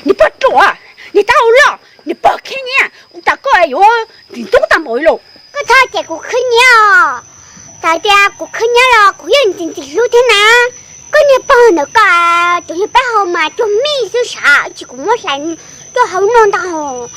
你不做啊？你打我了，你不看你，我大哥哎呦，你都当没了。我他这个看你，大家我看你了，我眼睛直流天呐。个你帮那个，就是背后嘛，就没是啥，结果我来，就好弄的吼。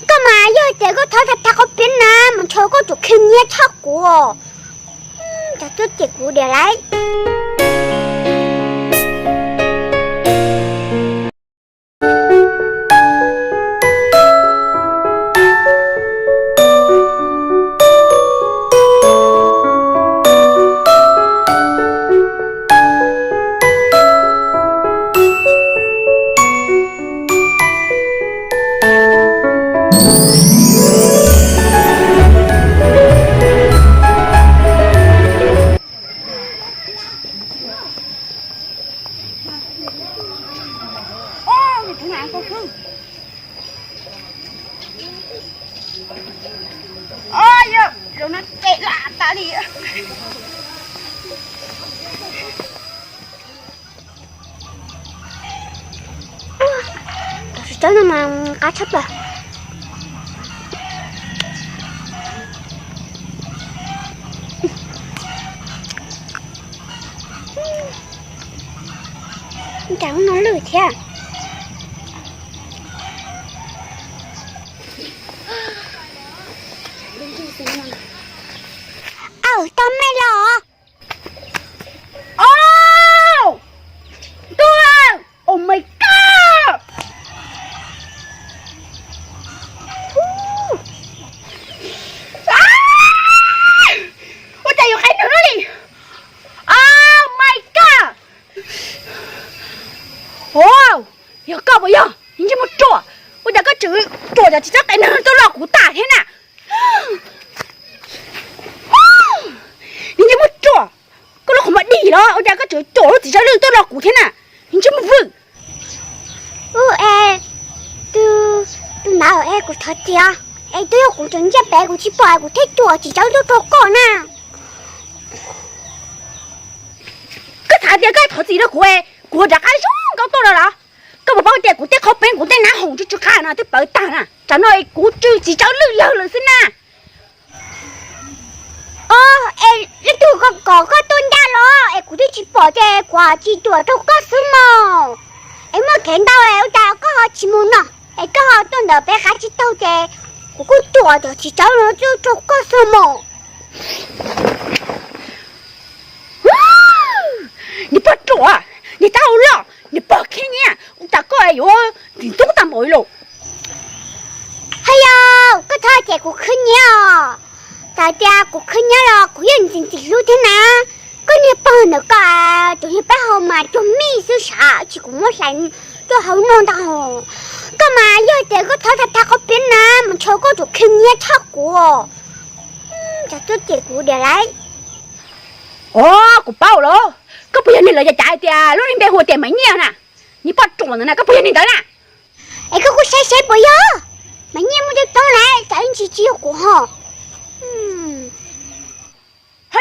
干嘛要这个他个边呐？我超过就看你超过，这就结果的来。真的吗？嘎吃吧。你讲我热天。哦，到没了。哦，对 ，Oh my God！ 我家有孩子那里 ！Oh my God！ 哦，要干不要？你这么做，我家个嘴做着，其他孩子都老虎大天呐！你这么做，个老虎嘛地了，我家个嘴做了几条路都老虎天呐！你这么问？都哪有哎，我他家哎都要我人家白我去拜我太多几条都做过呢。个他家个头子的苦哎，我家还用搞多了啦。个不包点我点靠边我点拿红就去看了，都白打了，咱那我就几条路要了是呢。哦，哎，你都个哥个蹲家了，哎，我都去报的挂机多都个什么？哎，我看到哎，我大个好起门了，哎，刚好蹲到被孩子倒的，我个多的去找人就做个什么？你不做啊？你打我了？你不看你，我大哥哎呦，你都当没了。哎呀，个他这个看你啊！大家我看你了，我眼睛直流天呐！个你帮那个，就是背后嘛，就没是啥，结果我来，就好弄的吼。干嘛要这个他个边呐？我超过就看你超过，这就结果的来。哦，我包了，个不要你来家家的，老人别和点没娘呢，你把做的呢，个不要你的啦。哎，个我谁不要？没娘我就到来，咱一起结果哈。还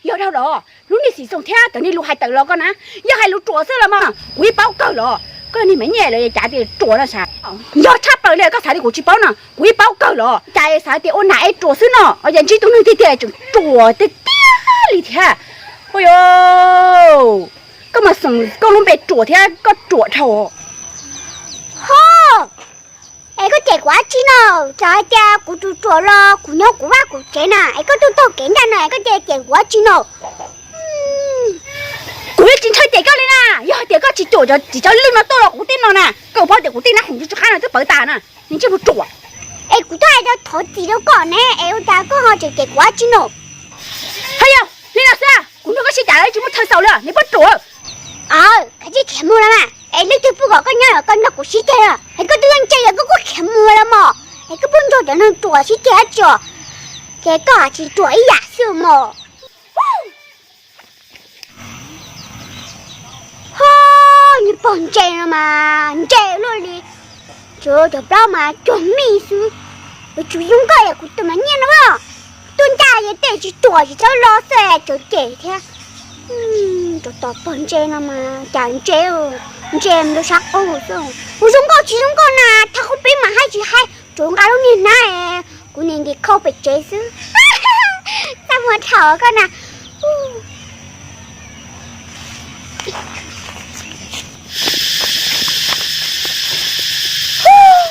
有头了，如你是送天，等你路还得了个呢，要还路做事了嘛，我也包够了，个你没念了家的做了啥？要差不了个啥的我去包呢，我也包够了，家的啥的我哪爱做事呢？我人家都能在就做的嗲里天，哎呦，干嘛送个龙被做天个做臭？好。哎，个这瓜子呢？大家咕嘟做了，咕鸟咕哇咕这呢？哎，个都到简单了，个这瓜子呢？我要进去这个了呢，要这个去做着，只叫扔了多了胡电了呢，够跑的胡电那红就去看了，这白打呢，你这么做？哎，咕都还在投资了个呢，哎，我大哥好就这瓜子呢。还有李老师，我那个是打了全部太少了，你不做？啊，开始开幕了嘛？哎，你都不搞个鸟儿跟那个时间了，哎，个都人家有个开幕了嘛？哎，个本着的能做是这样做，这个是做一样什么？你帮这了嘛？你这了哩，这就不嘛，做秘书，我就用个也不怎么念了嘛，蹲家也得去做一条老师就这天，就到本街了嘛，讲街哦，街都啥哦是，我中国其中个呢，他后边嘛还只还中国路你那姑娘的口被街是，咱们吵个呢，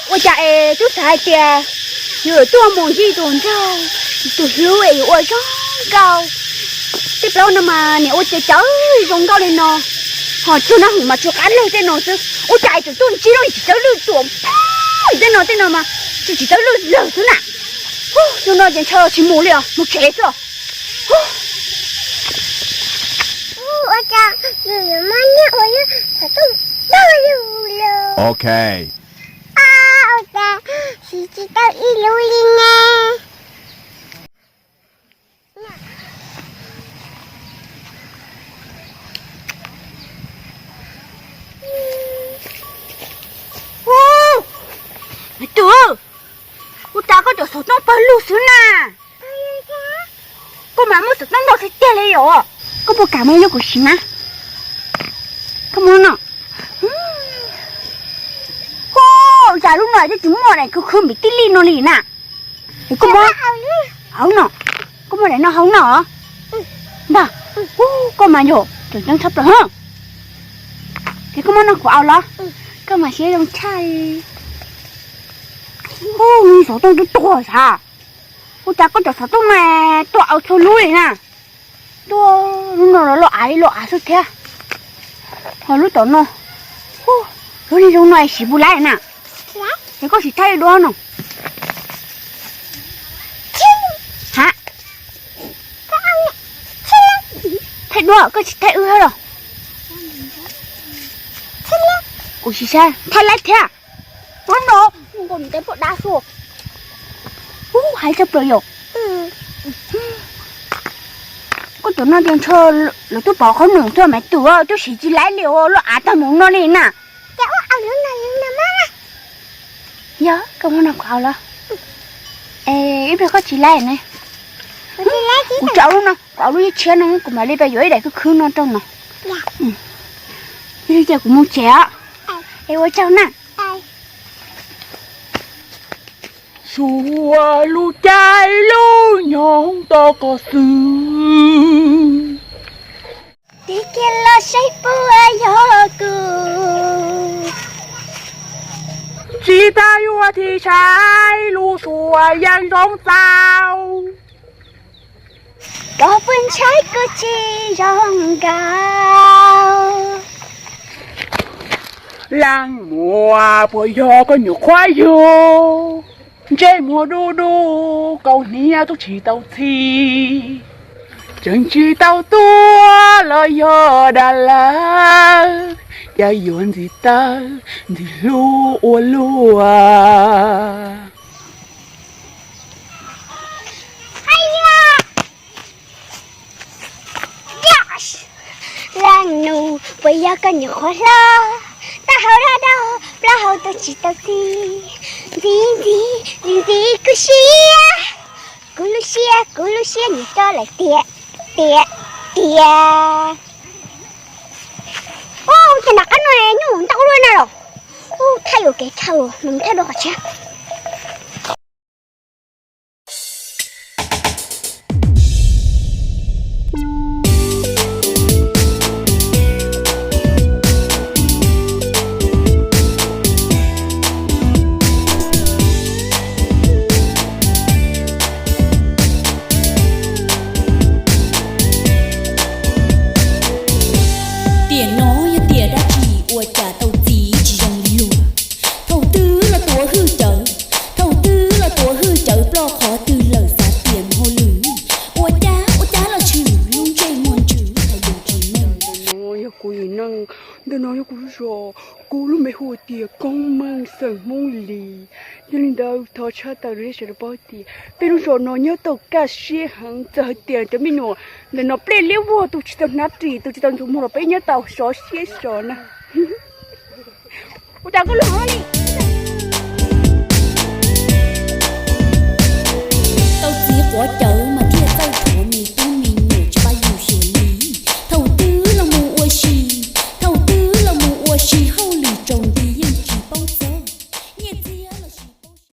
我家就在这，有多梦几多招，都是为我上高。这不那么你我这招上高的呢，就那红嘛就干了这呢是，我家就炖鸡肉一直都卤做，这呢嘛，就只都卤是呐，就那件车去磨了，磨车子。我讲有人嘛呢，我要它都到了。Okay. 我的是知道一路里呢。对，我大个就手动把路顺啦。我妈妈手动到是点了哟，我不干嘛有个心啊？干嘛呢？假如nói cho chúng mò này cứ không bị tích ly nó lì nè, có mò hấu nọ, có mò này nó hấu nọ, nè, có mà nhổ, chuẩn đang sắp rồi hả? Cái có mò nó quạo lo, có mà xe trong chai, người số tôi to sao? Cô cha có cho số tôi mà to ao sôi lúa này nè, to lúc nào nó ái sức thế, hồi lúc đó nó, lúc đi trong này xí bù lại nè. Thế có chỉ thay đua không? Hả? Thay đua có chỉ thay ư hết rồi. Ủa chỉ sao? Thay lại thế à? Đúng rồi, không còn cái bộ đa số. Hay chấp rồi rồi. Có chỗ nào tiền cho là tôi bỏ không nướng cho mẹ tựa tôi chỉ lấy liều nó tao muốn nó lên nè. Dạ, ăn lúc này mà. Dạ, không có nào quào lo. Ít bây có chỉ lại này. Của cháu luôn nè, quào luôn chế nó cũng mà lấy bây giờ đây cứ khứ nó trong nè. Dạ. Bây giờ cũng muốn chế á. Ôi cháu nè. Xua lu trái lu nhon to có sư. Đi kia lo say bùa yo cù. Chỉ ta yêu thì trái lu xua yang trong sao. Có bên trái có chi rong cao. Làng mùa bồi gió có nhiều khoai vô. Trên mùa đu đu cầu nia tôi chỉ tàu thi. Chẳng chỉ tàu tua lời gió đà la. Ya yuan gì ta thì lúa lúa. Làng nụ bây giờ có nhiều khoai lo. Ta hầu ra đâu, ta hầu tôi chỉ tao gì cứ xia nhìn cho lại tiệt. Chẳng đặt cái này nhủ tao luôn nào rồi. Thay rồi cái thầu, mình thay đồ hả chứ? Tôi nói cô rồi, cô lúc mấy hồi tiệc con mang sần mông lì, nhưng lần đầu thọ cha tao đi sẽ bao tiệc, bên rồi nó nhớ tao cả xe hàng chờ tiền cho mình nữa, nên nó plei liêu vô tụi chỉ tao nát trì, tụi chỉ tao dùng một cái nhớ tao xóa xe xóa nè, cô chàng có lửa đi. Tao chỉ quả chợ mà kia tao thọ mì tôi mì nhiều cho bao nhiêu xử lý, thầu tư là mùa 时候里